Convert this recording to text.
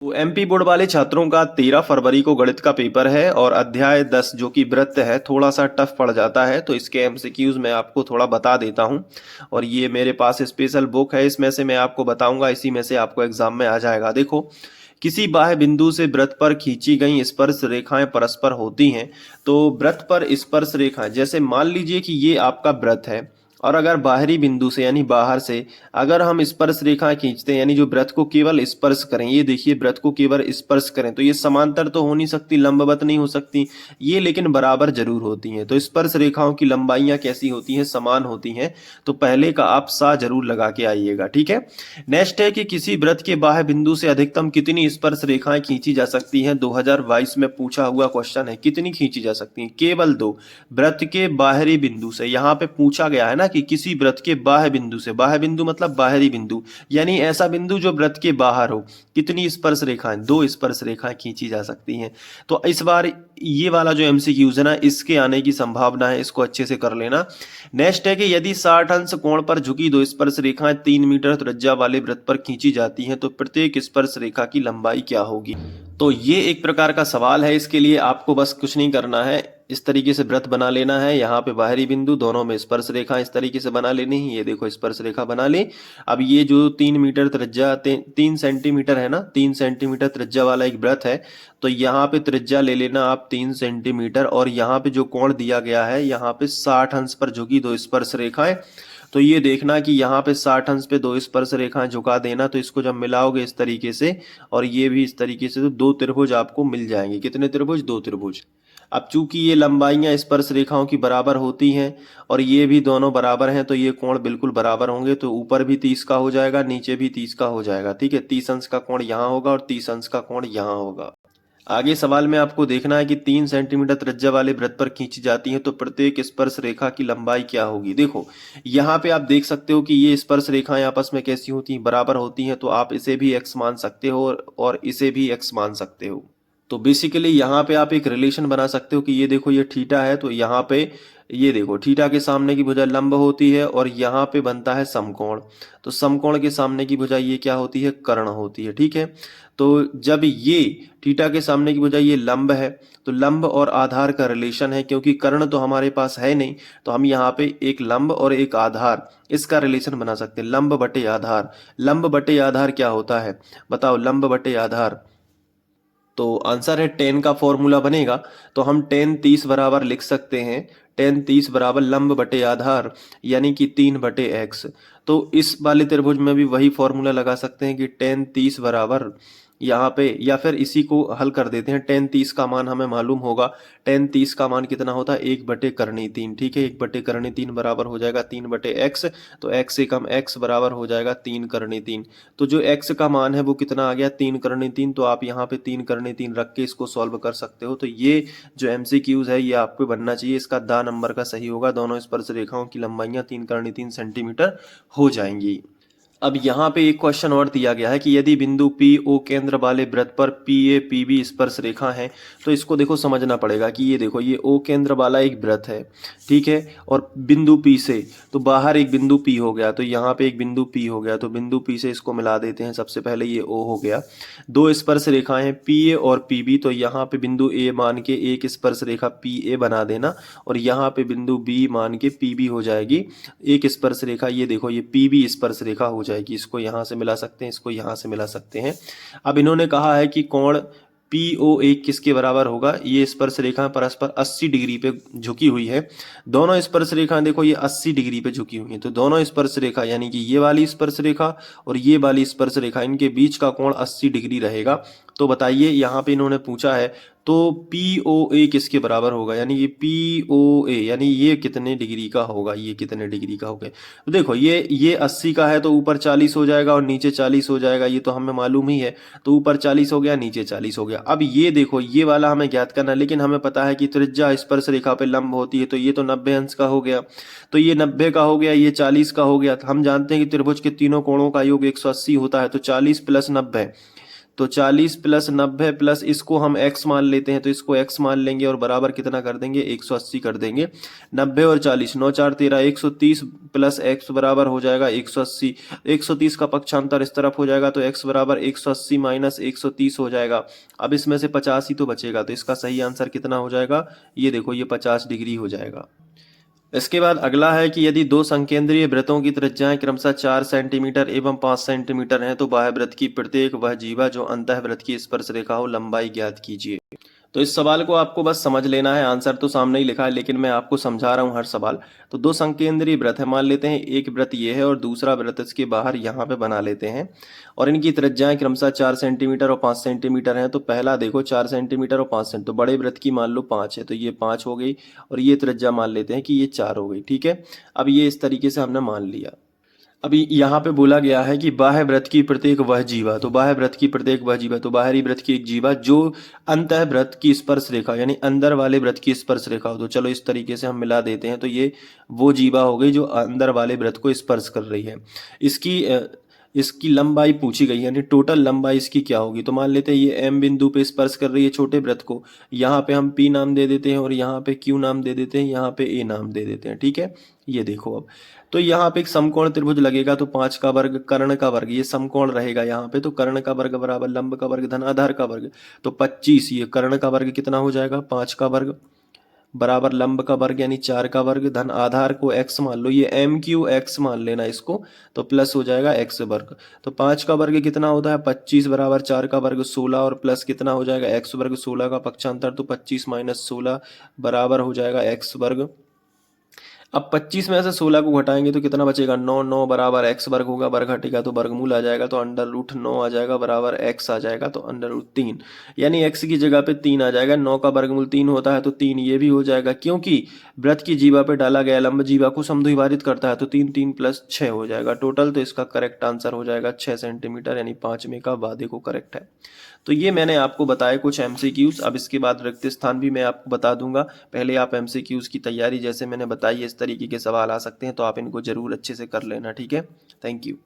तो MP board वाले छात्रों का 13 फरवरी को गणित का पेपर है और अध्याय 10 जो कि वृत्त है थोड़ा सा टफ पड़ जाता है, तो इसके एमसीक्यूज मैं आपको थोड़ा बता देता हूं। और ये मेरे पास स्पेशल बुक है, इसमें से मैं आपको बताऊंगा, इसी में से आपको एग्जाम में आ जाएगा। देखो, किसी बाह्य बिंदु से वृत्त पर खींची गई स्पर्श रेखाएं परस्पर होती हैं। तो वृत्त पर स्पर्श रेखाएं, जैसे मान लीजिए कि ये आपका वृत्त है और अगर बाहरी बिंदु से यानी बाहर से अगर हम स्पर्श रेखा खींचते हैं, यानी जो वृत्त को केवल स्पर्श करें, ये देखिए वृत्त को केवल स्पर्श करें, तो ये समांतर तो हो नहीं सकती, लंबवत नहीं हो सकती ये, लेकिन बराबर जरूर होती हैं। तो स्पर्श रेखाओं की लंबाइयां कैसी होती हैं? समान होती हैं। तो पहले का आप सा जरूर लगा के आइएगा, ठीक है। नेक्स्ट है कि किसी वृत्त के बाह्य बिंदु से अधिकतम कितनी स्पर्श रेखाएं खींची जा सकती हैं? 2022 में पूछा हुआ क्वेश्चन है, कितनी खींची जा सकती हैं? केवल 2। वृत्त के बाहरी बिंदु से, यहाँ पे पूछा गया है ना कि किसी वृत्त के बाह्य बिंदु से, बाह्य बिंदु मतलब बाहरी बिंदु, यानी ऐसा बिंदु जो वृत्त के बाहर हो, कितनी स्पर्श रेखाएं? 2 स्पर्श रेखाएं खींची जा सकती हैं। तो इस बार ये वाला जो एमसीक्यूज है ना, इसके आने की संभावना है, इसको अच्छे से कर लेना। नेक्स्ट है कि यदि 60 अंश कोण पर झुकी 2 स्पर्श रेखाएं 3 मीटर त्रिज्या वाले वृत्त पर खींची जाती हैं, तो प्रत्येक स्पर्श रेखा की लंबाई क्या होगी? तो ये एक प्रकार का सवाल है। इसके लिए आपको बस कुछ नहीं करना है, इस तरीके से वृत्त बना लेना है। यहाँ पे बाहरी बिंदु, दोनों में स्पर्श रेखा इस तरीके से बना लेनी है। ये देखो स्पर्श रेखा बना ली। अब ये जो 3 मीटर त्रिज्या 3 सेंटीमीटर है ना, 3 सेंटीमीटर त्रिज्या वाला एक वृत्त है, तो यहाँ पे त्रिज्या ले लेना आप 3 सेंटीमीटर, और यहाँ पे जो कोण दिया गया है, यहाँ पे 60 अंश पर झुकी 2 स्पर्श रेखाएं। तो ये देखना कि यहाँ पे 60 अंश पे 2 स्पर्श रेखाएं झुका देना, तो इसको जब मिलाओगे इस तरीके से और ये भी इस तरीके से, तो 2 त्रिभुज आपको मिल जाएंगे। कितने त्रिभुज? 2 त्रिभुज। अब चूंकि ये लंबाइयां स्पर्श रेखाओं की बराबर होती हैं और ये भी दोनों बराबर हैं, तो ये कोण बिल्कुल बराबर होंगे। तो ऊपर भी 30 का हो जाएगा, नीचे भी 30 का हो जाएगा, ठीक है। 30 अंश का कोण यहाँ होगा और 30 अंश का कोण यहाँ होगा। आगे सवाल में आपको देखना है कि 3 सेंटीमीटर त्रिज्या वाले वृत्त पर खींची जाती है, तो प्रत्येक स्पर्श रेखा की लंबाई क्या होगी? देखो, यहाँ पे आप देख सकते हो कि ये स्पर्श रेखाएं आपस में कैसी होती हैं? बराबर होती हैं। तो आप इसे भी x मान सकते हो और इसे भी x मान सकते हो। तो बेसिकली यहाँ पे आप एक रिलेशन बना सकते हो कि ये देखो, ये थीटा है, तो यहाँ पे ये देखो थीटा के सामने की भुजा लंब होती है और यहाँ पे बनता है समकोण। तो समकोण के सामने की भुजा ये क्या होती है? कर्ण होती है, ठीक है। तो जब ये थीटा के सामने की भुजा ये लंब है, तो लंब और आधार का रिलेशन है, क्योंकि कर्ण तो हमारे पास है नहीं, तो हम यहाँ पे एक लंब और एक आधार, इसका रिलेशन बना सकते हैं। लंब बटे आधार, लंब बटे आधार क्या होता है बताओ? लंब बटे आधार, तो आंसर है टेन का फॉर्मूला बनेगा। तो हम टेन 30 बराबर लिख सकते हैं, टेन 30 बराबर लंब बटे आधार, यानी कि 3 बटे एक्स। तो इस वाले त्रिभुज में भी वही फॉर्मूला लगा सकते हैं कि टेन 30 बराबर यहाँ पे, या फिर इसी को हल कर देते हैं। टेन 30 का मान हमें मालूम होगा, टेन 30 का मान कितना होता है? 1 बटे करनी 3, ठीक है। 1 बटे करनी 3 बराबर हो जाएगा 3 बटे एक्स, तो एक्स से कम एक्स बराबर हो जाएगा 3 करनी 3। तो जो एक्स का मान है वो कितना आ गया? 3 करनी 3। तो आप यहाँ पे 3 करनी 3 रख के इसको सॉल्व कर सकते हो। तो ये जो एमसीक्यूज है ये आपको बनना चाहिए, इसका दा नंबर का सही होगा। दोनों स्पर्श रेखाओं की लंबाइयां 3 करनी 3 सेंटीमीटर हो जाएंगी। अब यहाँ पे एक क्वेश्चन और दिया गया है कि यदि बिंदु पी ओ केंद्र वाले वृत्त पर पी ए पी बी स्पर्श रेखा है, तो इसको देखो समझना पड़ेगा कि ये देखो, ये ओ केंद्र वाला एक वृत्त है, ठीक है, और बिंदु पी से, तो बाहर एक बिंदु पी हो गया, तो यहाँ पे एक बिंदु पी हो गया, तो बिंदु पी से इसको मिला देते हैं। सबसे पहले ये ओ हो गया, 2 स्पर्श रेखाएं हैं पी ए और पी बी, तो यहाँ पे बिंदु ए मान के एक स्पर्श रेखा पी ए बना देना और यहाँ पे बिंदु बी मान के पी बी हो जाएगी एक स्पर्श रेखा। ये देखो, ये पी बी स्पर्श रेखा हो जाएगी। इसको यहां से मिला सकते हैं, इसको यहां से मिला सकते हैं। अब इन्होंने कहा है कि कोण PO1 किसके बराबर होगा? ये स्पर्श रेखा परस्पर 80 डिग्री पे झुकी हुई है। दोनों स्पर्श रेखा देखो ये 80 डिग्री पे झुकी हुई है, तो दोनों स्पर्श रेखा यानी कि ये वाली स्पर्श रेखा और ये वाली स्पर्श रेखा, इनके बीच का कोण 80 डिग्री रहेगा। तो बताइए, यहाँ पे इन्होंने पूछा है तो POA किसके बराबर होगा? यानी कि POA यानी ये कितने डिग्री का होगा? ये कितने डिग्री का होगा? तो देखो, ये 80 का है तो ऊपर 40 हो जाएगा और नीचे 40 हो जाएगा, ये तो हमें मालूम ही है। तो ऊपर 40 हो गया, नीचे 40 हो गया। अब ये देखो, ये वाला हमें ज्ञात करना है, लेकिन हमें पता है कि त्रिज्या स्पर्श रेखा पे लंब होती है, तो ये तो 90 अंश का हो गया, तो ये 90 का हो गया, ये 40 का हो गया। हम जानते हैं कि त्रिभुज के तीनों कोणों का योग 180 होता है, तो 40 प्लस 90 तो 40 प्लस 90 प्लस इसको हम x मान लेते हैं, तो इसको x मान लेंगे और बराबर कितना कर देंगे, 180 कर देंगे। 90 और 40, 9 4 13, 130 प्लस x बराबर हो जाएगा 180। 130 का पक्षांतर इस तरफ हो जाएगा, तो x बराबर 180 माइनस 130 हो जाएगा। अब इसमें से 50 ही तो बचेगा, तो इसका सही आंसर कितना हो जाएगा, ये देखो ये 50 डिग्री हो जाएगा। इसके बाद अगला है कि यदि दो संकेंद्रीय वृत्तों की त्रिज्याएं क्रमशः 4 सेंटीमीटर एवं 5 सेंटीमीटर हैं, तो बाह्य वृत्त की प्रत्येक वह जीवा जो अंतः वृत्त की स्पर्श रेखा हो लंबाई ज्ञात कीजिए। तो इस सवाल को आपको बस समझ लेना है, आंसर तो सामने ही लिखा है लेकिन मैं आपको समझा रहा हूँ हर सवाल। तो दो संकेंद्रीय वृत्त है, मान लेते हैं एक वृत्त ये है और दूसरा वृत्त इसके बाहर यहाँ पे बना लेते हैं, और इनकी त्रिज्याएं क्रमशः 4 सेंटीमीटर और 5 सेंटीमीटर हैं। तो पहला देखो 4 सेंटीमीटर और 5 सेंटीमीटर, तो बड़े वृत्त की मान लो 5 है, तो ये 5 हो गई, और ये त्रिज्या मान लेते हैं कि ये 4 हो गई। ठीक है, अब ये इस तरीके से हमने मान लिया। अभी यहाँ पे बोला गया है कि बाह्य वृत्त की प्रत्येक वह जीवा, तो बाह्य वृत्त की प्रत्येक वह जीवा, तो बाहरी वृत्त की एक जीवा जो अंतः वृत्त की स्पर्श रेखा यानी अंदर वाले वृत्त की स्पर्श रेखा हो, तो चलो इस तरीके से हम मिला देते हैं। तो ये वो जीवा हो गई जो अंदर वाले वृत्त को स्पर्श कर रही है। इसकी लंबाई पूछी गई, यानी टोटल लंबाई इसकी क्या होगी। तो मान लेते हैं ये एम बिंदु पे स्पर्श कर रही है छोटे वृत्त को, यहाँ पे हम पी नाम दे देते हैं और यहाँ पे क्यू नाम दे देते हैं, यहाँ पे ए नाम दे देते हैं। ठीक है, ये देखो अब तो यहाँ पे एक समकोण त्रिभुज लगेगा, तो 5 का वर्ग कर्ण का वर्ग, ये समकोण रहेगा यहाँ पे, तो कर्ण का वर्ग बराबर लंब का वर्ग धन आधार का वर्ग, तो 25, ये कर्ण का वर्ग कितना हो जाएगा 5 का वर्ग बराबर लंब का वर्ग यानी 4 का वर्ग धन आधार को x मान लो, ये एम क्यू एक्स मान लेना इसको, तो प्लस हो जाएगा x वर्ग। तो 5 का वर्ग कितना होता है 25 बराबर 4 का वर्ग 16 और प्लस कितना हो जाएगा x वर्ग, 16 का पक्षांतर, तो 25 माइनस 16 बराबर हो जाएगा x वर्ग। अब 25 में से 16 को घटाएंगे तो कितना बचेगा 9, 9 बराबर x वर्ग होगा, वर्ग घटेगा तो वर्गमूल आ जाएगा, तो अंडर रूट 9 आ जाएगा बराबर x आ जाएगा, तो अंडर रूट 3 यानी x की जगह पे 3 आ जाएगा। 9 का वर्गमूल 3 होता है तो 3 ये भी हो जाएगा, क्योंकि वृत्त की जीवा पे डाला गया लंब जीवा को समद्विभाजित करता है, तो 3 3 प्लस 6 हो जाएगा टोटल। तो इसका करेक्ट आंसर हो जाएगा 6 सेंटीमीटर, यानी 5 में का वादे को करेक्ट है। तो ये मैंने आपको बताया कुछ एमसीक्यूज। अब इसके बाद रिक्त स्थान भी मैं आपको बता दूंगा। पहले आप एमसीक्यूज की तैयारी जैसे मैंने बताई इस तरीके के सवाल आ सकते हैं, तो आप इनको जरूर अच्छे से कर लेना। ठीक है, थैंक यू।